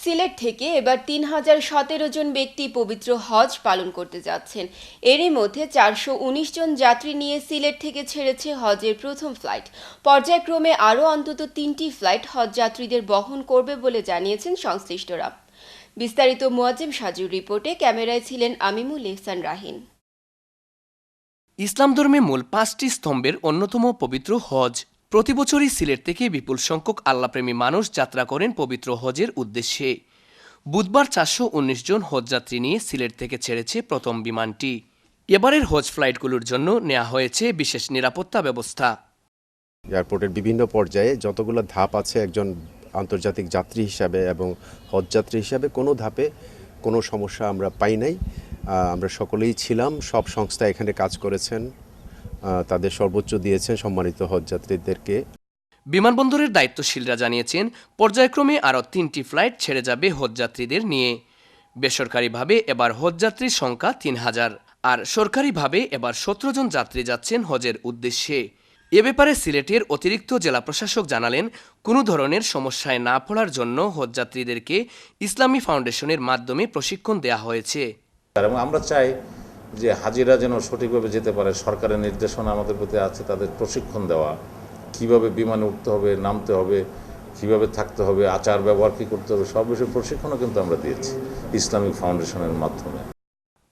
সিলেট থেকে এবার ৩,০১৭ জন ব্যক্তি পবিত্র হজ পালন করতে যাচ্ছেন। এরই মধ্যে ৪১৯ জন যাত্রী নিয়ে সিলেট থেকে ছেড়েছে হজের প্রথম ফ্লাইট। পর্যায়ক্রমে আরও অন্তত ৩টি ফ্লাইট হজ যাত্রীদের বহন করবে বলে জানিয়েছেন সংশ্লিষ্টরা। বিস্তারিত মুয়াজ্জেম সাজুর রিপোর্টে, ক্যামেরায় ছিলেন আমিমুল ইহসান রাহিন। ইসলাম ধর্মে মূল 5টি স্তম্ভের অন্যতম পবিত্র হজ। প্রতি বছরই সিলেট থেকে বিপুল সংখ্যক আল্লাহপ্রেমী মানুষ যাত্রা করেন পবিত্র হজের উদ্দেশ্যে। বুধবার ৪১৯ জন হজযাত্রী নিয়ে সিলেট থেকে ছেড়েছে প্রথম বিমানটি। এবারের হজ ফ্লাইটগুলোর জন্য নেওয়া হয়েছে বিশেষ নিরাপত্তা ব্যবস্থা। এয়ারপোর্টের বিভিন্ন পর্যায়ে যতগুলো ধাপ আছে একজন আন্তর্জাতিক যাত্রী হিসাবে এবং হজযাত্রী হিসাবে কোনো ধাপে কোনো সমস্যা আমরা পাই নাই। আমরা সকলেই ছিলাম, সব সংস্থা এখানে কাজ করেছেন, তাদের সর্বোচ্চ দিয়েছেন সম্মানিত হজযাত্রীদেরকে। বিমানবন্দরের দায়িত্বশীলরা জানিয়েছেন, পর্যায়ক্রমে আরও 3টি ফ্লাইট ছেড়ে যাবে হজযাত্রীদের নিয়ে। বেসরকারিভাবে এবার হজযাত্রীর সংখ্যা ৩,০০০, আর সরকারিভাবে এবার ১৭ জন যাত্রী যাচ্ছেন হজের উদ্দেশ্যে। এ ব্যাপারে সিলেটের অতিরিক্ত জেলা প্রশাসক জানালেন, কোনো ধরনের সমস্যায় না পড়ার জন্য হজযাত্রীদেরকে ইসলামী ফাউন্ডেশনের মাধ্যমে প্রশিক্ষণ দেওয়া হয়েছে। এবং আমরা চাই যে হাজিরা যেন সঠিকভাবে যেতে পারে। সরকারের নির্দেশনা আমাদের প্রতি আছে, তাদের প্রশিক্ষণ দেওয়া, কিভাবে বিমানে উঠতে হবে, নামতে হবে, কিভাবে থাকতে হবে, আচার ব্যবহার কী করতে হবে, সব বিষয়ে প্রশিক্ষণও কিন্তু আমরা দিয়েছি ইসলামিক ফাউন্ডেশনের মাধ্যমে।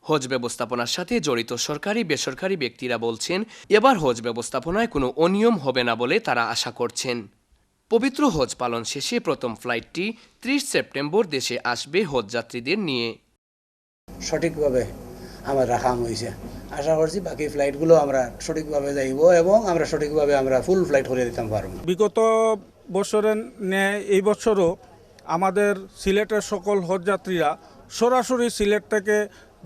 হজ ব্যবস্থাপনার সাথে জড়িত সরকারি বেসরকারি ব্যক্তিরা বলছেন, এবার হজ ব্যবস্থাপনায় কোনো অনিয়ম হবে না বলে তারা আশা করছেন। পবিত্র হজ পালন শেষে প্রথম ফ্লাইটটি 30 সেপ্টেম্বর দেশে আসবে হজযাত্রীদের নিয়ে। সঠিকভাবে আমার রাখা হয়েছে, আশা করছি বাকি ফ্লাইটগুলো আমরা সঠিকভাবে যাইব এবং আমরা সঠিকভাবে আমরা ফুল ফ্লাইট করে দিতে পারব। বিগত বছরের ন্যায় এই বছরও আমাদের সিলেটের সকল হজযাত্রীরা সরাসরি সিলেট থেকে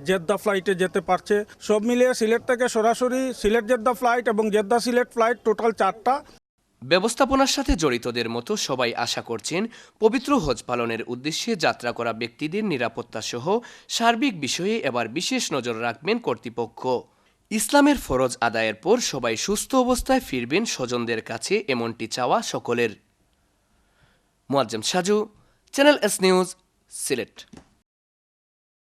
জেদ্দা ফ্লাইটে যেতে পারছে। সব মিলিয়ে সিলেট থেকে সরাসরি সিলেট জেদ্দা ফ্লাইট এবং জেদ্দা সিলেট ফ্লাইট টোটাল 4টা। ব্যবস্থাপনার সাথে জড়িতদের মতো সবাই আশা করছেন, পবিত্র হজ পালনের উদ্দেশ্যে যাত্রা করা ব্যক্তিদের নিরাপত্তা সহ সার্বিক বিষয়ে এবার বিশেষ নজর রাখবেন কর্তৃপক্ষ। ইসলামের ফরজ আদায়ের পর সবাই সুস্থ অবস্থায় ফিরবেন স্বজনদের কাছে, এমনটি চাওয়া সকলের। Muazzem Saju, channel S news, Sylhet.